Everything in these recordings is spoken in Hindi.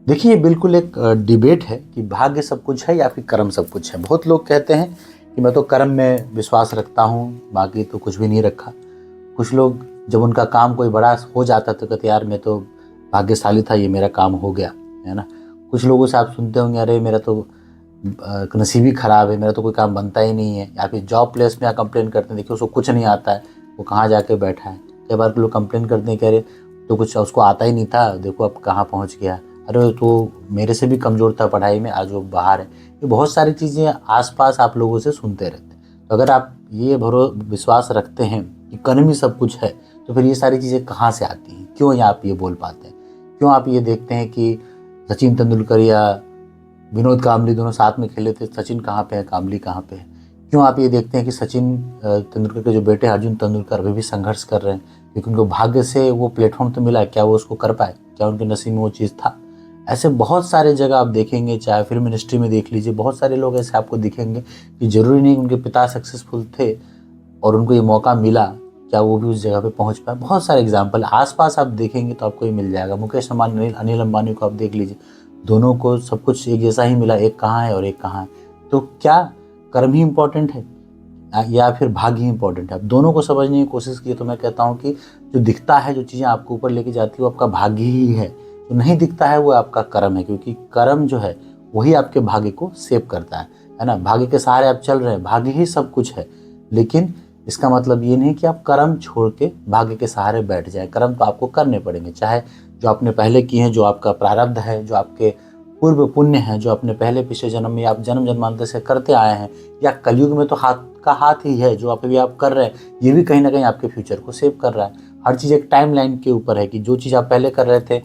देखिए, ये बिल्कुल एक डिबेट है कि भाग्य सब कुछ है या फिर कर्म सब कुछ है। बहुत लोग कहते हैं कि मैं तो कर्म में विश्वास रखता हूँ, बाकी तो कुछ भी नहीं रखा। कुछ लोग जब उनका काम कोई बड़ा हो जाता तो कहते यार मैं तो भाग्यशाली था, ये मेरा काम हो गया, है ना। कुछ लोगों से आप सुनते होंगे अरे मेरा तो नसीब ही खराब है, मेरा तो कोई काम बनता ही नहीं है। या फिर जॉब प्लेस में आप कंप्लेन करते हैं, देखिए उसको कुछ नहीं आता है, वो कहाँ जाके बैठा है। कई बार लोग कंप्लेन करते हैं कि अरे तो कुछ उसको आता ही नहीं था, देखो अब कहाँ पहुँच गया। अरे तो मेरे से भी कमज़ोर था पढ़ाई में, आज वो बाहर है। ये बहुत सारी चीज़ें आसपास आप लोगों से सुनते रहते हैं। तो अगर आप ये विश्वास रखते हैं कि कर्म ही सब कुछ है, तो फिर ये सारी चीज़ें कहाँ से आती हैं? क्यों ये आप ये बोल पाते हैं? क्यों आप ये देखते हैं कि सचिन तेंदुलकर या विनोद कांबली दोनों साथ में खेले थे, सचिन कहाँ पे है, कांबली कहाँ पे है? क्यों आप ये देखते हैं कि सचिन तेंदुलकर के जो बेटे अर्जुन तेंदुलकर अभी भी संघर्ष कर रहे हैं? क्योंकि उनको भाग्य से वो प्लेटफॉर्म तो मिला है, क्या वो उसको कर पाए? क्या उनके नसीब में वो चीज़ था? ऐसे बहुत सारे जगह आप देखेंगे, चाहे फिल्म इंडस्ट्री में देख लीजिए, बहुत सारे लोग ऐसे आपको दिखेंगे कि ज़रूरी नहीं उनके पिता सक्सेसफुल थे और उनको ये मौका मिला, क्या वो भी उस जगह पे पहुंच पाए। बहुत सारे एग्जाम्पल आसपास आप देखेंगे तो आपको ये मिल जाएगा। मुकेश अंबानी, अनिल अंबानी को आप देख लीजिए, दोनों को सब कुछ एक जैसा ही मिला, एक कहाँ है और एक कहाँ है। तो क्या कर्म ही इम्पोर्टेंट है या फिर भाग्य ही इम्पोर्टेंट है? आप दोनों को समझने की कोशिश कीजिए। तो मैं कहता हूँ कि जो दिखता है, जो चीज़ें आपको ऊपर लेके जाती है, वो आपका भाग्य ही है। जो नहीं दिखता है वो आपका कर्म है, क्योंकि कर्म जो है वही आपके भाग्य को सेव करता है ना। भाग्य के सहारे आप चल रहे हैं, भाग्य ही सब कुछ है। लेकिन इसका मतलब ये नहीं कि आप कर्म छोड़ के भाग्य के सहारे बैठ जाए। कर्म तो आपको करने पड़ेंगे, चाहे जो आपने पहले किए हैं, जो आपका प्रारब्ध है, जो आपके पूर्व पुण्य है, जो अपने पहले पिछले जन्म में आप जन्म जन्मांतर से करते आए हैं, या कलयुग में तो हाथ का हाथ ही है जो अभी आप कर रहे हैं, ये भी कहीं ना कहीं आपके फ्यूचर को सेव कर रहा है। हर चीज़ एक टाइम लाइन के ऊपर है कि जो चीज़ आप पहले कर रहे थे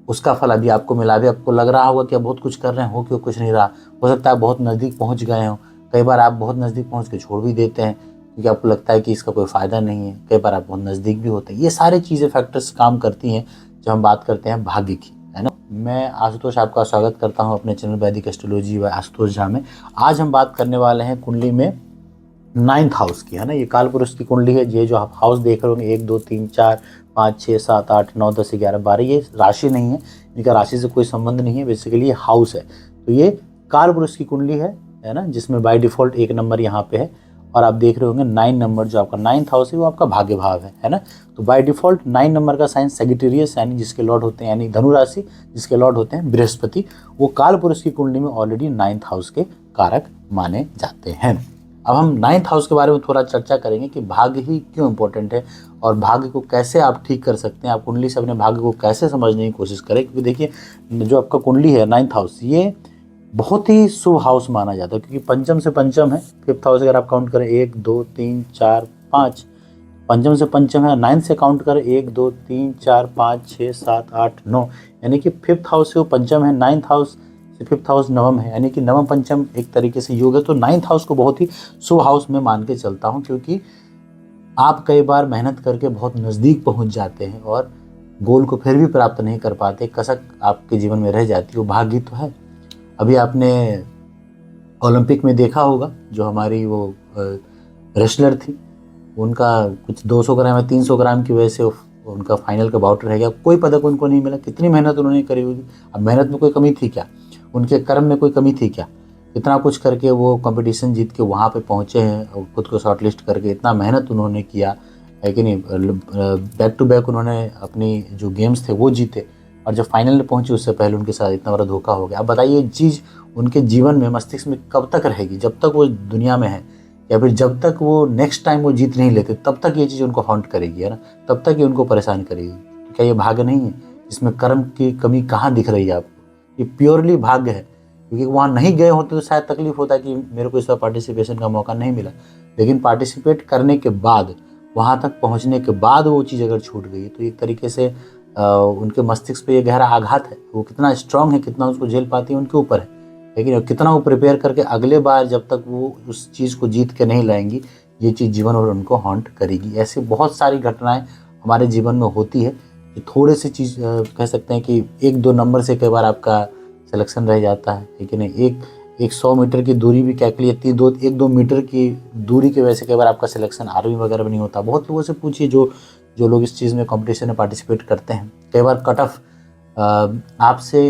उसका फल अभी आपको मिला। अभी आपको लग रहा होगा कि आप बहुत कुछ कर रहे हैं, हो क्यों कुछ नहीं रहा। हो सकता है आप बहुत नज़दीक पहुंच गए हो। कई बार आप बहुत नज़दीक पहुंच के छोड़ भी देते हैं क्योंकि आपको लगता है कि इसका कोई फ़ायदा नहीं है। कई बार आप बहुत नज़दीक भी होते हैं। ये सारी चीज़ें फैक्टर्स काम करती हैं जब हम बात करते हैं भाग्य की, है ना। मैं आशुतोष आपका स्वागत करता हूँ अपने चैनल वैदिक एस्ट्रोलॉजी व आशुतोष झा में। आज हम बात करने वाले हैं कुंडली में 9th हाउस की, है ना। ये कालपुरुष की कुंडली है। ये जो आप हाउस देख रहे होंगे 1 2 3 4 5 6 7 8 9 10 11 12, ये राशि नहीं है, इनका राशि से कोई संबंध नहीं है। बेसिकली ये हाउस है। तो ये कालपुरुष की कुंडली है ना, जिसमें बाय डिफॉल्ट 1 नंबर यहाँ पे है। और आप देख रहे होंगे 9 नंबर जो आपका 9th हाउस है वो आपका भाग्य भाव है ना। तो बाय डिफॉल्ट 9 नंबर का साइन सेजिटेरियस यानी जिसके लॉर्ड होते हैं, यानी धनु राशि जिसके लॉर्ड होते हैं बृहस्पति, वो कालपुरुष की कुंडली में ऑलरेडी 9th हाउस के कारक माने जाते हैं। अब हम 9th हाउस के बारे में थोड़ा चर्चा करेंगे कि भाग्य ही क्यों इम्पोर्टेंट है और भाग्य को कैसे आप ठीक कर सकते हैं। आप कुंडली से अपने भाग्य को कैसे समझने की कोशिश करें, क्योंकि देखिए जो आपका कुंडली है 9th हाउस, ये बहुत ही शुभ हाउस माना जाता है, क्योंकि पंचम से पंचम है। 5th हाउस अगर आप काउंट करें 1 2 3 4 5, पंचम से पंचम है। 9th से काउंट करें 1 2 3 4 5 6 7 8 9, यानी कि 5th हाउस से वो पंचम है। 9th हाउस से 5th हाउस नवम है, यानी कि नवम पंचम एक तरीके से योग है। तो 9th हाउस को बहुत ही शुभ हाउस में मान के चलता हूँ, क्योंकि आप कई बार मेहनत करके बहुत नज़दीक पहुँच जाते हैं और गोल को फिर भी प्राप्त नहीं कर पाते, कसक आपके जीवन में रह जाती है। वो भाग्य तो है। अभी आपने ओलंपिक में देखा होगा, जो हमारी वो रेसलर थी, उनका कुछ 200 ग्राम या 300 ग्राम की वजह से उनका फाइनल का बाउट रह गया, कोई पदक उनको नहीं मिला। कितनी मेहनत उन्होंने करी होगी। अब मेहनत में कोई कमी थी क्या? उनके कर्म में कोई कमी थी क्या? इतना कुछ करके वो कंपटीशन जीत के वहाँ पे पहुँचे हैं और खुद को शॉर्टलिस्ट करके इतना मेहनत उन्होंने किया है कि नहीं। बैक टू बैक उन्होंने अपनी जो गेम्स थे वो जीते, और जब फाइनल में पहुंचे उससे पहले उनके साथ इतना बड़ा धोखा हो गया। अब बताइए ये चीज़ उनके जीवन में, मस्तिष्क में कब तक रहेगी? जब तक वो दुनिया में है, या फिर जब तक वो नेक्स्ट टाइम वो जीत नहीं लेते तब तक ये चीज़ उनको हॉन्ट करेगी, है ना। तब तक ये उनको परेशान करेगी। तो क्या ये भाग्य नहीं है? इसमें कर्म की कमी कहाँ दिख रही है आपको? ये प्योरली भाग्य है, क्योंकि वहाँ नहीं गए होते तो शायद तकलीफ होता है कि मेरे को इस बार पार्टिसिपेशन का मौका नहीं मिला। लेकिन पार्टिसिपेट करने के बाद, वहाँ तक पहुँचने के बाद वो चीज़ अगर छूट गई तो एक तरीके से उनके मस्तिष्क पे ये गहरा आघात है। वो कितना स्ट्रांग है, कितना उसको झेल पाती है, उनके ऊपर है। लेकिन कितना वो प्रिपेयर करके अगले बार जब तक वो उस चीज़ को जीत के नहीं लाएंगी, ये चीज़ जीवन भर उनको हॉन्ट करेगी। ऐसी बहुत सारी घटनाएं हमारे जीवन में होती है कि थोड़े से चीज़ कह सकते हैं कि 1 2 नंबर से कई बार आपका सिलेक्शन रह जाता है कि नहीं। एक 100 मीटर की दूरी भी क्या के लिए 1 2 मीटर की दूरी की वजह से कई बार आपका सिलेक्शन आर्मी वगैरह में नहीं होता। बहुत लोगों से पूछिए जो जो लोग इस चीज़ में कंपटीशन में पार्टिसिपेट करते हैं, कई बार कट ऑफ आपसे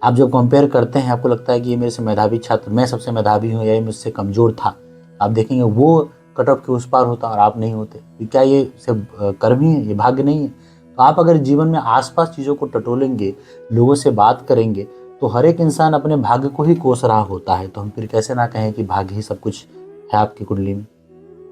आप जब कंपेयर करते हैं आपको लगता है कि ये मेरे से मेधावी छात्र, मैं सबसे मेधावी हूँ या ये मुझसे कमज़ोर था, आप देखेंगे वो कट ऑफ के उस पार होता और आप नहीं होते। तो क्या ये सिर्फ कर्म ही है, ये भाग्य नहीं है? तो आप अगर जीवन में आसपास चीज़ों को टटोलेंगे, लोगों से बात करेंगे, तो हर एक इंसान अपने भाग्य को ही कोस रहा होता है। तो हम फिर कैसे ना कहें कि भाग्य ही सब कुछ है आपकी कुंडली में।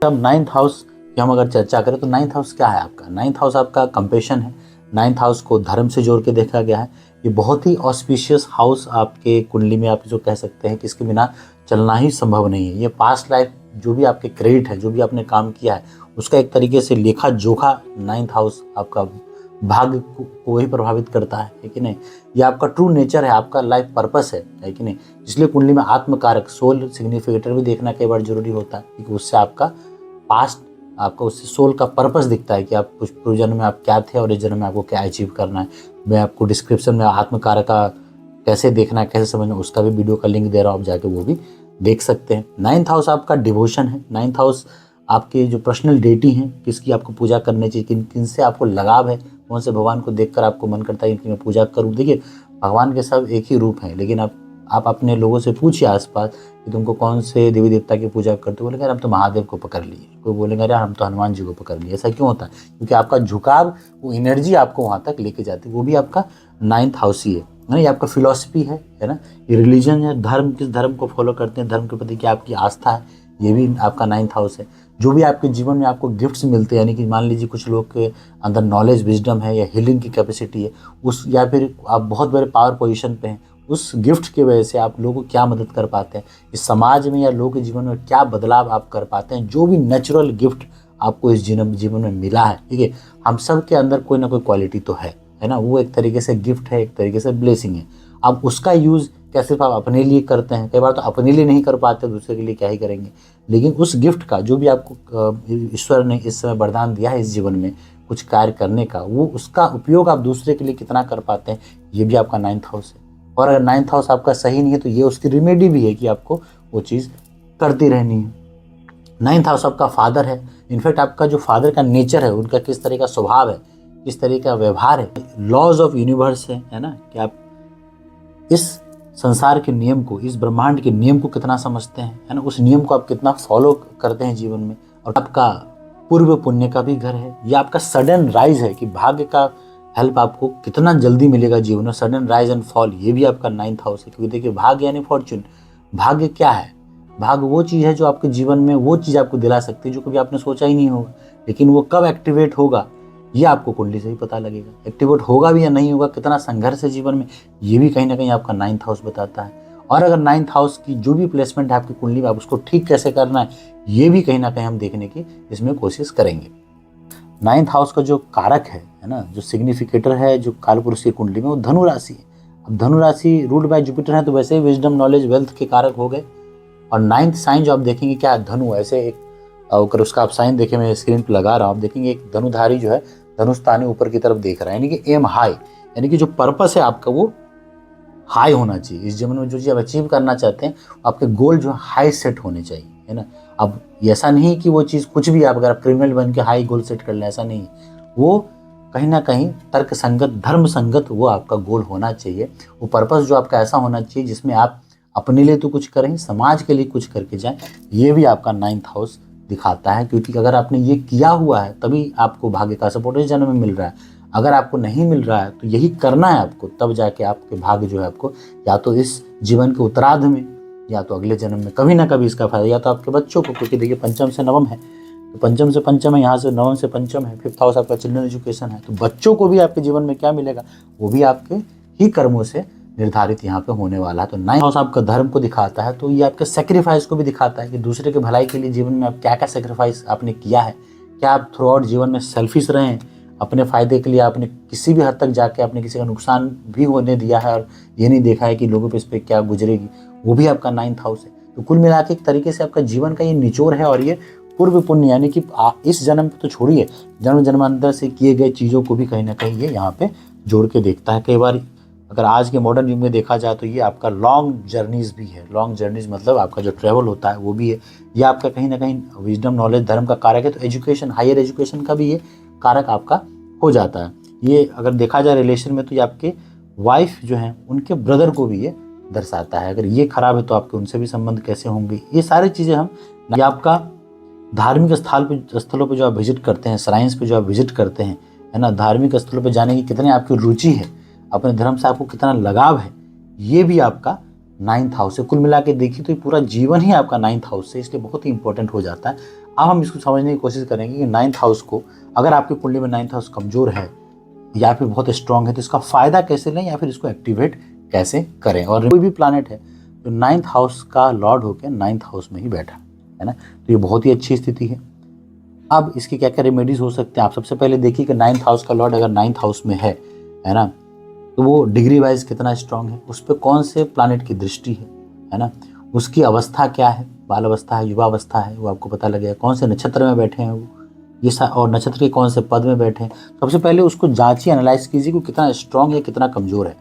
अब नाइन्थ हाउस की हम अगर चर्चा करें तो नाइन्थ हाउस क्या है आपका? नाइन्थ हाउस आपका कंपेशन है। नाइन्थ हाउस को धर्म से जोड़ के देखा गया है। ये बहुत ही ऑस्पिशियस हाउस आपके कुंडली में आप जो कह सकते हैं कि इसके बिना चलना ही संभव नहीं है। ये पास्ट लाइफ जो भी आपके क्रेडिट है, जो भी आपने काम किया है, उसका एक तरीके से लेखा जोखा नाइन्थ हाउस आपका भाग्य को ही प्रभावित करता है कि नहीं? ये आपका ट्रू नेचर है, आपका लाइफ पर्पस है कि नहीं? इसलिए कुंडली में आत्मकारक सोल सिग्निफिकेटर भी देखना कई बार जरूरी होता है, क्योंकि उससे आपका पास्ट, आपका उससे सोल का पर्पस दिखता है कि आप कुछ पूर्व जन्म में आप क्या थे और इस जन्म में आपको क्या अचीव करना है। मैं आपको डिस्क्रिप्शन में आत्मकारक का कैसे देखना है, कैसे समझना, उसका भी वीडियो का लिंक दे रहा हूँ, आप जाके वो भी देख सकते हैं। नाइन्थ हाउस आपका डिवोशन है। नाइन्थ हाउस आपके जो पर्सनल डेटी हैं, किसकी आपको पूजा करनी चाहिए, किन किन से आपको लगाव है, कौन से भगवान को देखकर आपको मन करता है कि मैं पूजा करूं। देखिए, भगवान के सब एक ही रूप हैं, लेकिन आप अपने लोगों से पूछिए आसपास कि तुमको कौन से देवी देवता की पूजा करते हो, बोलेंगे हम तो महादेव को पकड़ लिए। कोई बोलेंगे अरे हम तो हनुमान जी को पकड़ लिए। ऐसा क्यों होता है? क्योंकि आपका झुकाव, वो एनर्जी आपको वहाँ तक लेके जाती है, वो भी आपका नाइन्थ हाउस ही है ना। ये आपका फिलॉसफी है ना, ये रिलीजन है, धर्म, किस धर्म को फॉलो करते हैं, धर्म के प्रति क्या आपकी आस्था है, ये भी आपका नाइन्थ हाउस है। जो भी आपके जीवन में आपको गिफ्ट्स मिलते हैं, यानी कि मान लीजिए कुछ लोग के अंदर नॉलेज, विजडम है या हीलिंग की कैपेसिटी है, उस या फिर आप बहुत बड़े पावर पोजीशन पे हैं, उस गिफ्ट की वजह से आप लोगों को क्या मदद कर पाते हैं, इस समाज में या लोगों के जीवन में क्या बदलाव आप कर पाते हैं। जो भी नेचुरल गिफ्ट आपको इस जीवन में मिला है, ठीक है, हम सब के अंदर कोई ना कोई क्वालिटी तो है ना। वो एक तरीके से गिफ्ट है, एक तरीके से ब्लेसिंग है। अब उसका यूज़ क्या सिर्फ आप अपने लिए करते हैं? कई बार तो अपने लिए नहीं कर पाते, दूसरे के लिए क्या ही करेंगे। लेकिन उस गिफ्ट का जो भी आपको ईश्वर ने इस समय वरदान दिया है इस जीवन में कुछ कार्य करने का, वो उसका उपयोग आप दूसरे के लिए कितना कर पाते हैं, ये भी आपका नाइन्थ हाउस है। और अगर नाइन्थ हाउस आपका सही नहीं है तो ये उसकी रिमेडी भी है कि आपको वो चीज़ करती रहनी है। नाइन्थ हाउस आपका फादर है। इनफैक्ट आपका जो फादर का नेचर है, उनका किस तरह का स्वभाव है, किस तरह का व्यवहार है, लॉज ऑफ यूनिवर्स है ना, कि आप इस संसार के नियम को, इस ब्रह्मांड के नियम को कितना समझते हैं, है ना, उस नियम को आप कितना फॉलो करते हैं जीवन में। और आपका पूर्व पुण्य का भी घर है। यह आपका सडन राइज है कि भाग्य का हेल्प आपको कितना जल्दी मिलेगा जीवन में, सडन राइज एंड फॉल, ये भी आपका नाइन्थ हाउस है। क्योंकि देखिए, भाग्य यानी फॉर्चून। भाग्य क्या है? भाग्य वो चीज़ है जो आपके जीवन में वो चीज़ आपको दिला सकती है जो कभी आपने सोचा ही नहीं होगा। लेकिन वो कब एक्टिवेट होगा ये आपको कुंडली से ही पता लगेगा। एक्टिवेट होगा भी या नहीं होगा, कितना संघर्ष है जीवन में, ये भी कहीं ना कहीं आपका नाइन्थ हाउस बताता है। और अगर नाइन्थ हाउस की जो भी प्लेसमेंट है आपकी कुंडली में, आप उसको ठीक कैसे करना है, ये भी कहीं ना कहीं हम देखने की इसमें कोशिश करेंगे। नाइन्थ हाउस का जो कारक है ना, जो सिग्निफिकेटर है जो कालपुरुष की कुंडली में, वो धनु राशि है। अब धनु राशि रूल्ड बाय जुपिटर है, तो वैसे ही विजडम, नॉलेज, वेल्थ के कारक हो गए। और नाइन्थ साइन जो आप देखेंगे क्या है, धनु, ऐसे एक अगर उसका आप साइन देखें, मैं स्क्रीन पर लगा रहा हूँ, आप देखेंगे एक धनुधारी जो है धनुष ताने ऊपर की तरफ देख रहा है, यानी कि एम हाई, यानी कि जो पर्पस है आपका वो हाई होना चाहिए। इस जीवन में जो चीज़ आप अचीव करना चाहते हैं, आपके गोल जो है हाई सेट होने चाहिए, है ना। अब ऐसा नहीं कि वो चीज़ कुछ भी, आप अगर आप क्रिमिनल बन के हाई गोल सेट कर लें, ऐसा नहीं। वो कहीं ना कहीं तर्क संगत, धर्म संगत वो आपका गोल होना चाहिए। वो पर्पस जो आपका ऐसा होना चाहिए जिसमें आप अपने लिए तो कुछ करें, समाज के लिए कुछ करके जाएं। ये भी आपका नाइन्थ हाउस दिखाता है, क्योंकि अगर आपने ये किया हुआ है तभी आपको भाग्य का सपोर्ट इस जन्म में मिल रहा है। अगर आपको नहीं मिल रहा है तो यही करना है आपको, तब जाके आपके भाग्य जो है आपको या तो इस जीवन के उत्तरार्ध में या तो अगले जन्म में कभी ना कभी इसका फायदा, या तो आपके बच्चों को, क्योंकि देखिए पंचम से नवम है, तो पंचम से पंचम है, यहाँ से नवम से पंचम है, फिफ्थ हाउस आपका चिल्ड्रन एजुकेशन है। तो बच्चों को भी आपके जीवन में क्या मिलेगा, वो भी आपके ही कर्मों से निर्धारित यहाँ पे होने वाला है। तो नाइन्थ हाउस आपका धर्म को दिखाता है, तो ये आपके सेक्रीफाइस को भी दिखाता है कि दूसरे के भलाई के लिए जीवन में आप क्या क्या सेक्रीफाइस आपने किया है। क्या आप थ्रू आउट जीवन में सेल्फिश रहे हैं, अपने फ़ायदे के लिए आपने किसी भी हद तक जाके आपने किसी का नुकसान भी होने दिया है और ये नहीं देखा है कि लोगों पे इस पर क्या गुजरेगी, वो भी आपका नाइन्थ हाउस है। तो कुल मिला के एक तरीके से आपका जीवन का ये निचोड़ है। और ये पूर्व पुण्य, यानी कि इस जन्म तो छोड़िए, जन्म जन्मांतर से किए गए चीज़ों को भी कहीं ना कहीं ये यहाँ पे जोड़ के देखता है। कई बार अगर आज के मॉडर्न युग में देखा जाए तो ये आपका लॉन्ग जर्नीज भी है। लॉन्ग जर्नीज मतलब आपका जो ट्रैवल होता है वो भी है। ये आपका कहीं ना कहीं विजडम, नॉलेज, धर्म का कारक है। तो एजुकेशन, हायर एजुकेशन का भी ये कारक आपका हो जाता है। ये अगर देखा जाए रिलेशन में तो ये आपके वाइफ जो है उनके ब्रदर को भी ये दर्शाता है। अगर ये खराब है तो आपके उनसे भी संबंध कैसे होंगे, ये सारी चीज़ें हम, ये आपका धार्मिक स्थलों पे जो आप विजिट करते हैं, श्राइन्स पे जो आप विजिट करते हैं, है ना, धार्मिक स्थलों पे जाने की कितनी आपकी रुचि है, अपने धर्म से आपको कितना लगाव है, ये भी आपका 9th हाउस है। कुल मिला के देखिए तो ये पूरा जीवन ही आपका 9th हाउस है, इसलिए बहुत ही इंपॉर्टेंट हो जाता है। अब हम इसको समझने की कोशिश करेंगे कि 9th हाउस को, अगर आपकी कुंडली में 9th हाउस कमजोर है या फिर बहुत स्ट्रांग है, तो इसका फायदा कैसे लें या फिर इसको एक्टिवेट कैसे करें। और कोई भी प्लैनेट है जो 9th हाउस का लॉर्ड होकर 9th हाउस में ही बैठा है ना, तो ये बहुत ही अच्छी स्थिति है। अब इसकी क्या क्या रेमेडीज हो सकते हैं, आप सबसे पहले देखिए कि 9th हाउस का लॉर्ड अगर 9th हाउस में है ना, तो वो डिग्री वाइज कितना स्ट्रांग है, उस पर कौन से प्लैनेट की दृष्टि है ना, उसकी अवस्था क्या है, बाल अवस्था है, युवा अवस्था है, वो आपको पता लगेगा। कौन से नक्षत्र में बैठे हैं वो, ये और नक्षत्र के कौन से पद में बैठे हैं। सबसे पहले उसको जांचिए, एनालाइज कीजिए कि कितना स्ट्रांग है, कितना कमजोर है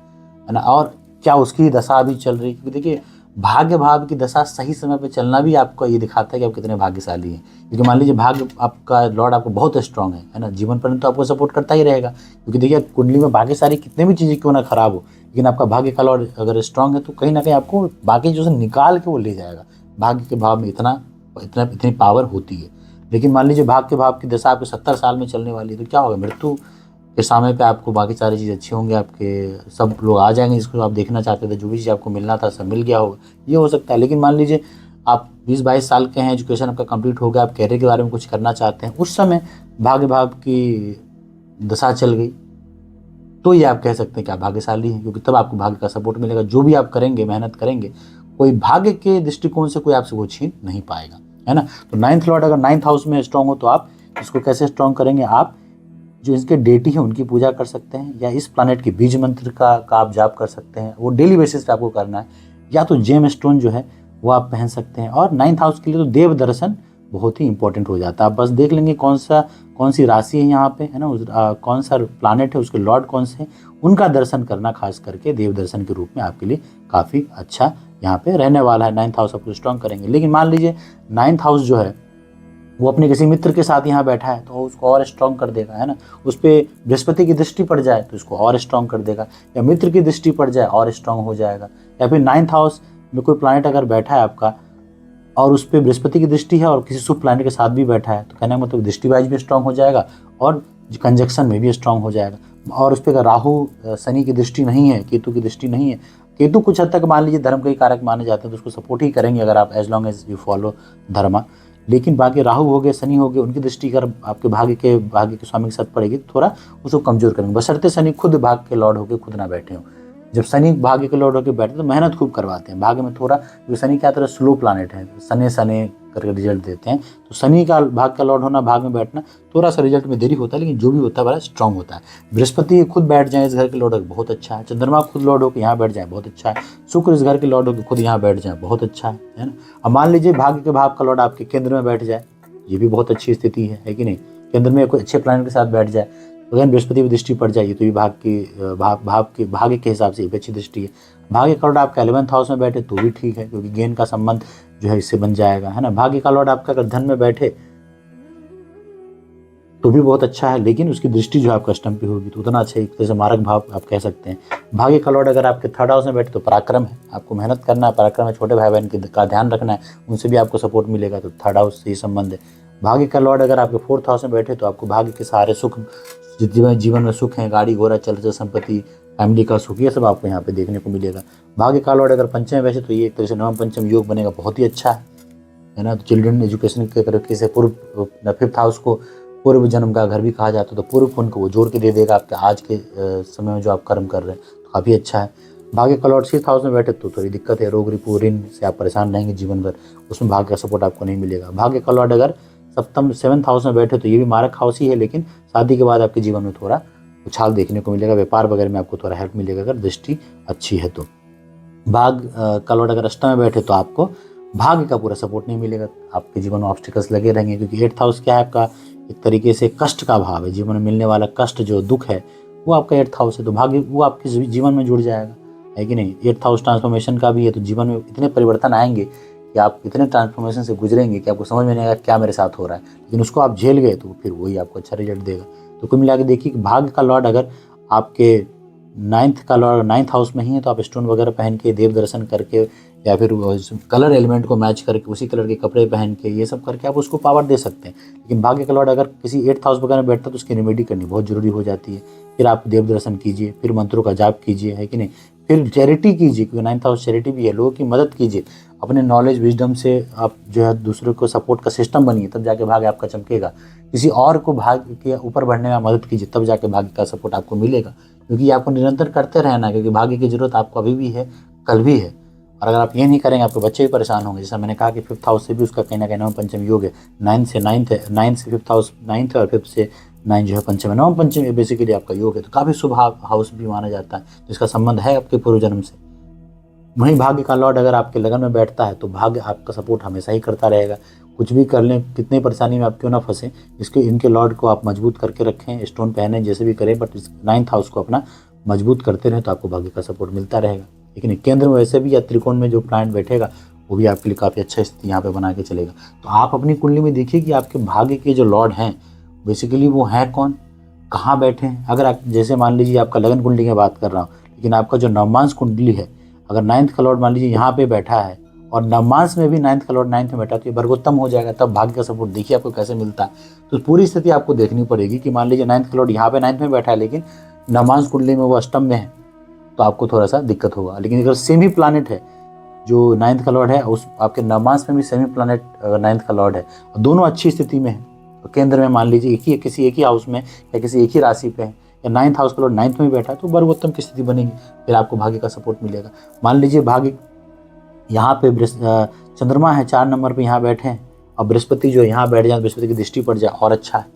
ना, और क्या उसकी दशा अभी चल रही है। क्योंकि देखिए भाग्य भाव की दशा सही समय पे चलना भी आपको ये दिखाता है कि आप कितने भाग्यशाली हैं। क्योंकि मान लीजिए भाग्य आपका लॉर्ड आपको बहुत स्ट्रांग है ना, जीवन पर तो आपको सपोर्ट करता ही रहेगा। क्योंकि देखिए कुंडली में बाकी सारी कितने भी चीज़ें क्यों ना खराब हो, लेकिन आपका भाग्य का लॉर्ड अगर स्ट्रांग है तो कहीं ना कहीं आपको बाकी जो निकाल के वो ले जाएगा। भाग्य के भाव में इतनी पावर होती है। लेकिन मान लीजिए भाग्य के भाव की दशा आपके 70 साल में चलने वाली है, तो क्या होगा, मृत्यु के समय पे आपको बाकी सारी चीज़ अच्छी होंगी, आपके सब लोग आ जाएंगे जिसको आप देखना चाहते थे, जो भी चीज़ आपको मिलना था सब मिल गया होगा, ये हो सकता है। लेकिन मान लीजिए आप 20-22 साल के हैं, एजुकेशन आपका कंप्लीट हो गया, आप कैरियर के बारे में कुछ करना चाहते हैं, उस समय भाग्य भाव की दशा चल गई, तो ये आप कह सकते हैं कि आप भाग्यशाली हैं। क्योंकि तब आपको भाग्य का सपोर्ट मिलेगा, जो भी आप करेंगे, मेहनत करेंगे, कोई भाग्य के दृष्टिकोण से कोई आपसे वो छीन नहीं पाएगा, है ना। तो 9th लॉर्ड अगर 9th हाउस में स्ट्रांग हो तो आप इसको कैसे स्ट्रांग करेंगे, आप जो इसके डेटी है उनकी पूजा कर सकते हैं, या इस प्लैनेट के बीज मंत्र का आप जाप कर सकते हैं, वो डेली बेसिस पे आपको करना है। या तो जेम स्टोन जो है वो आप पहन सकते हैं। और 9th हाउस के लिए तो देव दर्शन बहुत ही इंपॉर्टेंट हो जाता है। आप बस देख लेंगे कौन सी राशि है यहाँ पे, है ना, कौन सा प्लैनेट है, उसके लॉर्ड कौन से हैं, उनका दर्शन करना खास करके देव दर्शन के रूप में आपके लिए काफ़ी अच्छा यहाँ पे रहने वाला है। 9th हाउस आपको स्ट्रांग करेंगे। लेकिन मान लीजिए 9th हाउस जो है वो अपने किसी मित्र के साथ यहाँ बैठा है तो उसको और स्ट्रांग कर देगा, है ना। उस पर बृहस्पति की दृष्टि पड़ जाए तो उसको और स्ट्रांग कर देगा, या मित्र की दृष्टि पड़ जाए और स्ट्रांग हो जाएगा। या फिर 9th हाउस में कोई प्लैनेट अगर बैठा है आपका और उस पर बृहस्पति की दृष्टि है और किसी शुभ प्लैनेट के साथ भी बैठा है, तो कहने का मतलब दृष्टि वाइज भी स्ट्रांग हो जाएगा और कंजक्शन में भी स्ट्रांग हो जाएगा। और उस पर अगर राहु शनि की दृष्टि नहीं है, केतु की दृष्टि नहीं है, केतु कुछ हद तक मान लीजिए धर्म के ही कारक माने जाते हैं तो उसको सपोर्ट ही करेंगे अगर आप as long as you follow dharma. लेकिन बाकी राहु हो गए, शनि हो गए, उनकी दृष्टि अगर आपके भाग्य के स्वामी के साथ पड़ेगी तो थोड़ा उसको कमजोर करेंगे, बशर्ते शनि खुद भाग्य के लॉर्ड होकर खुद ना बैठे हों। जब शनि भाग्य के लॉर्ड होकर बैठे तो मेहनत खूब करवाते हैं भाग्य में थोड़ा, क्योंकि शनि क्या तरह स्लो प्लैनेट है, शनि करके रिजल्ट देते हैं। तो शनि का भाग्य का लॉर्ड होना, भाग्य में बैठना, थोड़ा सा रिजल्ट में देरी होता है, लेकिन जो भी होता है बड़ा स्ट्रांग होता है। बृहस्पति खुद बैठ जाए इस घर के लॉर्ड बहुत अच्छा है, चंद्रमा खुद लॉर्ड होकर यहाँ बैठ जाए बहुत अच्छा है, शुक्र इस घर के लॉर्ड होकर खुद यहाँ बैठ जाए बहुत अच्छा है ना। अब मान लीजिए भाग्य के भाव का लॉर्ड आपके केंद्र में बैठ जाए, ये भी बहुत अच्छी स्थिति है कि नहीं। केंद्र में कोई अच्छे प्लैनेट के साथ बैठ जाए, अगर बृहस्पति की दृष्टि पड़ जाएगी तो ये भाग्य के हिसाब से अच्छी दृष्टि है। भाग्य का लॉर्ड आपका 11th हाउस में बैठे तो भी ठीक है, क्योंकि गेन का संबंध जो है इससे बन जाएगा, है ना। भाग्य का लॉर्ड आपका अगर धन में बैठे तो भी बहुत अच्छा है, लेकिन उसकी दृष्टि जो आपका अष्टम पे होगी तो उतना अच्छा है, जैसे मारक भाव आप कह सकते हैं। भाग्य का लॉर्ड अगर आपके 3rd हाउस में बैठे तो पराक्रम है, आपको मेहनत करना है, पराक्रम है, छोटे भाई बहन का ध्यान रखना है, उनसे भी आपको सपोर्ट मिलेगा, तो 3rd हाउस से ही संबंध है। भाग्य का लॉर्ड अगर आपके 4th हाउस में बैठे तो आपको भाग्य के सहारे सुख, जीवन में सुख है, गाड़ी घोड़ा चल संपत्ति, फैमिली का सुख, ये सब आपको यहाँ पे देखने को मिलेगा। भाग्य का लॉर्ड अगर पंचम में बैठे तो ये एक तरह से नवम पंचम योग बनेगा, बहुत ही अच्छा है ना। तो चिल्ड्रन एजुकेशन के तरीके से 5th हाउस को पूर्व जन्म का घर भी कहा जाता है, तो पूर्व पुण्य को वो जोड़ के दे देगा आपके आज के समय में जो आप कर्म कर रहे हैं, तो काफ़ी अच्छा है। भाग्य का लॉर्ड 6th हाउस में बैठे तो थोड़ी दिक्कत है, रोग रिपू ऋण से आप परेशान रहेंगे जीवन भर, उसमें भाग्य का सपोर्ट आपको नहीं मिलेगा। भाग्य का लॉर्ड अगर 7th हाउस में बैठे तो ये भी मारक हाउस ही है, लेकिन शादी के बाद आपके जीवन में थोड़ा उछाल देखने को मिलेगा, व्यापार वगैरह में आपको थोड़ा हेल्प मिलेगा अगर दृष्टि अच्छी है तो। भाग्य का लॉर्ड अगर अष्टम में बैठे तो आपको भाग्य का पूरा सपोर्ट नहीं मिलेगा, आपके जीवन में ऑब्स्टिकल्स लगे रहेंगे, क्योंकि 8th हाउस क्या है आपका एक तरीके से कष्ट का भाव है, जीवन में मिलने वाला कष्ट जो दुख है वो आपका 8th हाउस है, तो भाग्य वो आपके जीवन में जुड़ जाएगा, है कि नहीं। 8th हाउस ट्रांसफॉर्मेशन का भी है, तो जीवन में इतने परिवर्तन आएंगे कि आप इतने ट्रांसफॉर्मेशन से गुजरेंगे कि आपको समझ में नहीं आएगा क्या मेरे साथ हो रहा है, लेकिन उसको आप झेल गए तो फिर वही आपको अच्छा रिजल्ट देगा। तो कुल मिला के देखिए कि भाग्य का लॉर्ड अगर आपके नाइन्थ का लॉर्ड नाइन्थ हाउस में ही है तो आप स्टोन वगैरह पहन के देव दर्शन करके या फिर कलर एलिमेंट को मैच करके उसी कलर के कपड़े पहन के ये सब करके आप उसको पावर दे सकते हैं। लेकिन भाग्य का लॉर्ड अगर किसी 8th हाउस वगैरह में बैठता है तो उसकी रेमेडी करनी बहुत जरूरी हो जाती है। फिर आप देव दर्शन कीजिए, फिर मंत्रों का जाप कीजिए, है कि नहीं, फिर चैरिटी कीजिए क्योंकि 9th हाउस चैरिटी भी है, लोगों की मदद कीजिए। अपने नॉलेज विजडम से आप जो है दूसरों को सपोर्ट का सिस्टम बनिए, तब जाके भाग्य आपका चमकेगा। किसी और को भाग्य के ऊपर बढ़ने में मदद कीजिए, तब जाके भाग्य का सपोर्ट आपको मिलेगा। क्योंकि ये आपको निरंतर करते रहना, क्योंकि भाग्य की जरूरत आपको अभी भी है, कल भी है। और अगर आप ये नहीं करेंगे आपके बच्चे भी परेशान होंगे। जैसा मैंने कहा कि 5th हाउस से भी उसका कहीं ना कहीं नवम पंचम योग है। 9th से 9th है, 9th से 5th हाउस 9th है और 5th से 9 जो है पंचम है। नवम पंचम ये बेसिकली आपका योग है, तो काफ़ी शुभ हाउस भी माना जाता है, तो इसका संबंध है आपके पूर्व जन्म से। वहीं भाग्य का लॉर्ड अगर आपके लगन में बैठता है तो भाग्य आपका सपोर्ट हमेशा ही करता रहेगा। कुछ भी कर लें, कितने परेशानी में आप क्यों ना फंसे, इनके लॉर्ड को आप मजबूत करके रखें, स्टोन पहने, जैसे भी करें, बट 9th हाउस को अपना मजबूत करते रहें तो आपको भाग्य का सपोर्ट मिलता रहेगा। लेकिन केंद्र में वैसे भी या त्रिकोण में जो प्लैनेट बैठेगा वो भी आपके लिए काफ़ी अच्छा स्थिति यहाँ पे बना के चलेगा। तो आप अपनी कुंडली में देखिए कि आपके भाग्य के जो लॉर्ड हैं बेसिकली वो हैं कौन, कहाँ बैठे हैं। अगर आप जैसे मान लीजिए आपका लगन कुंडली की बात कर रहा हूँ, लेकिन आपका जो नवमांश कुंडली है, अगर 9th का लॉर्ड मान लीजिए यहाँ पे बैठा है और नवमांश में भी 9th का लॉर्ड 9th में बैठा तो ये वर्गोत्तम हो जाएगा। तब भाग्य का सपोर्ट देखिए आपको कैसे मिलता है। तो पूरी स्थिति आपको देखनी पड़ेगी कि मान लीजिए 9th का लॉर्ड यहाँ पे 9th में बैठा है लेकिन नवमांश कुंडली में वो अष्टम में है, तो आपको थोड़ा सा दिक्कत होगा। लेकिन अगर सेमी प्लानिट है, जो 9th का लॉर्ड है उस आपके नवमांश में भी सेमी प्लानिट 9th का लॉर्ड है और दोनों अच्छी स्थिति में है, तो केंद्र में मान लीजिए किसी एक ही हाउस में या किसी एक ही राशि पे है, या 9th हाउस का लॉर्ड 9th में बैठा है, तो वर्गोत्तम की स्थिति बनेगी, फिर आपको भाग्य का सपोर्ट मिलेगा। मान लीजिए भाग्य यहाँ पे चंद्रमा है 4 नंबर पे यहाँ बैठे हैं और बृहस्पति जो यहाँ बैठ जाए, बृहस्पति की दृष्टि पड़ जाए और अच्छा है।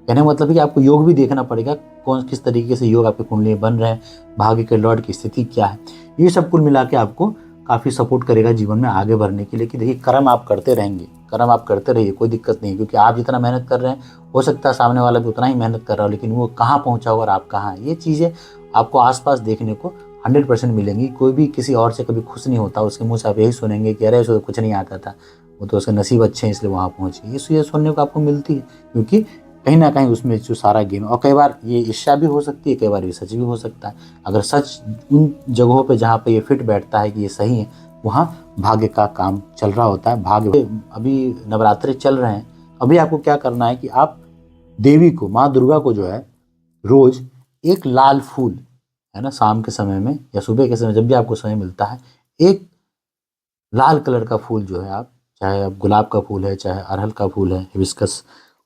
कहने का मतलब है कि आपको योग भी देखना पड़ेगा, कौन किस तरीके से योग आपके कुंडली में बन रहे हैं, भाग्य के लॉर्ड की स्थिति क्या है। ये सब कुल मिला के आपको काफ़ी सपोर्ट करेगा जीवन में आगे बढ़ने के लिए। कि देखिए कर्म आप करते रहेंगे, कर्म आप करते रहिए, कोई दिक्कत नहीं है, क्योंकि आप जितना मेहनत कर रहे हैं हो सकता है सामने वाला भी उतना ही मेहनत कर रहा हो, लेकिन वो कहाँ पहुँचा हो और आप कहाँ हैं, ये चीज़ें आपको आसपास देखने को 100% मिलेंगी। कोई भी किसी और से कभी खुश नहीं होता, उसके मुँह से आप यही सुनेंगे कि अरे उसको कुछ नहीं आता था, वो तो उसके नसीब अच्छे हैं इसलिए वहाँ पहुँच गए। ये सुनने को आपको मिलती है, क्योंकि कहीं ना कहीं उसमें जो सारा गेम है। और कई बार ये ईर्ष्या भी हो सकती है, कई बार ये सच भी हो सकता है। अगर सच उन जगहों पे जहाँ पे ये फिट बैठता है कि ये सही है, वहाँ भाग्य का काम चल रहा होता है। भाग्य अभी नवरात्रि चल रहे हैं, अभी आपको क्या करना है कि आप देवी को, माँ दुर्गा को जो है रोज एक लाल फूल है ना, शाम के समय में या सुबह के समय जब भी आपको समय मिलता है, एक लाल कलर का फूल जो है आप, चाहे आप गुलाब का फूल है, चाहे अरहल का फूल है, हिबिस्कस,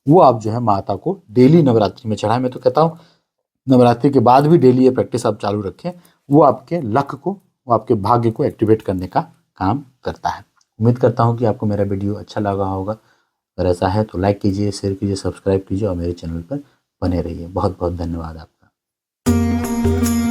वो आप जो है माता को डेली नवरात्रि में चढ़ाएं। मैं तो कहता हूँ नवरात्रि के बाद भी डेली ये प्रैक्टिस आप चालू रखें, वो आपके लक को, वो आपके भाग्य को एक्टिवेट करने का काम करता है। उम्मीद करता हूँ कि आपको मेरा वीडियो अच्छा लगा होगा। अगर ऐसा है तो लाइक कीजिए, शेयर कीजिए, सब्सक्राइब कीजिए और मेरे चैनल पर बने रहिए। बहुत बहुत धन्यवाद आपका।